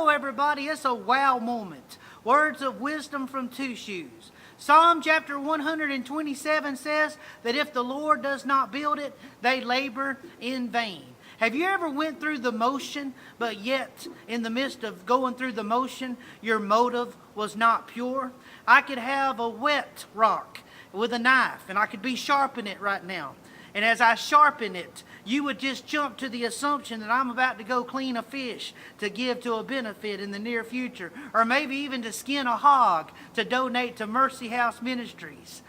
Hello, everybody. It's a wow moment. Words of wisdom from Two Shoes. Psalm chapter 127 says that if the Lord does not build it, they labor in vain. Have you ever went through the motion, but yet in the midst of going through the motion, your motive was not pure? I could have a wet rock with a knife, and I could be sharpening it right now. And as I sharpen it, you would just jump to the assumption that I'm about to go clean a fish to give to a benefit in the near future, or maybe even to skin a hog to donate to Mercy House Ministries.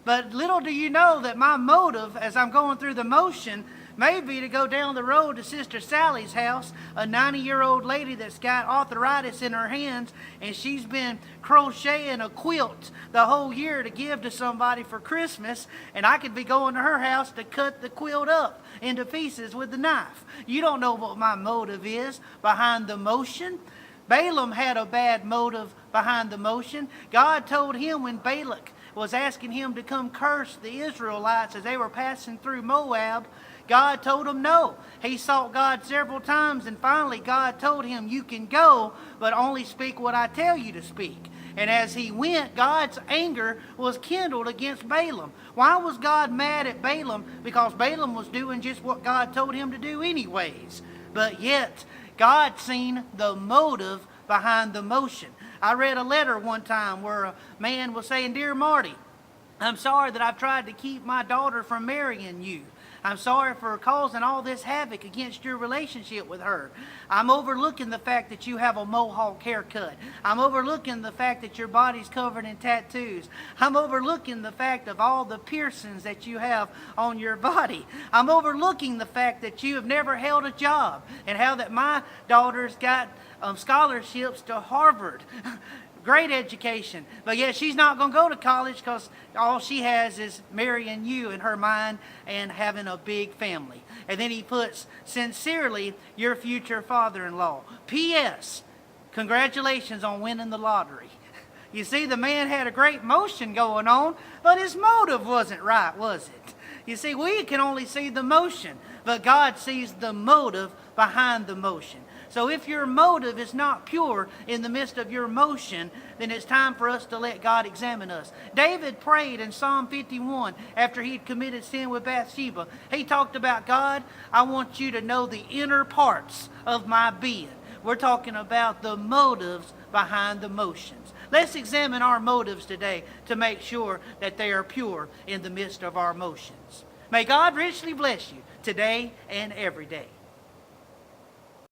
But little do you know that my motive as I'm going through the motion may be to go down the road to Sister Sally's house, a 90-year-old lady that's got arthritis in her hands, and she's been crocheting a quilt the whole year to give to somebody for Christmas, and I could be going to her house to cut the quilt up into pieces with the knife. You don't know what my motive is behind the motion. Balaam had a bad motive behind the motion. God told him when Balak was asking him to come curse the Israelites as they were passing through Moab, God told him no. He sought God several times, and finally God told him, you can go, but only speak what I tell you to speak. And as he went, God's anger was kindled against Balaam. Why was God mad at Balaam? Because Balaam was doing just what God told him to do anyways. But yet, God seen the motive behind the motion. I read a letter one time where a man was saying, Dear Marty, I'm sorry that I've tried to keep my daughter from marrying you. I'm sorry for causing all this havoc against your relationship with her. I'm overlooking the fact that you have a mohawk haircut. I'm overlooking the fact that your body's covered in tattoos. I'm overlooking the fact of all the piercings that you have on your body. I'm overlooking the fact that you have never held a job, and how that my daughter's got scholarships to Harvard. Great education, but yet she's not going to go to college because all she has is marrying you in her mind and having a big family. And then he puts, sincerely, your future father-in-law. P.S. Congratulations on winning the lottery. You see, the man had a great motion going on, but his motive wasn't right, was it? You see, we can only see the motion, but God sees the motive behind the motion. So if your motive is not pure in the midst of your motion, then it's time for us to let God examine us. David prayed in Psalm 51 after he'd committed sin with Bathsheba. He talked about, God, I want you to know the inner parts of my being. We're talking about the motives behind the motions. Let's examine our motives today to make sure that they are pure in the midst of our motions. May God richly bless you today and every day.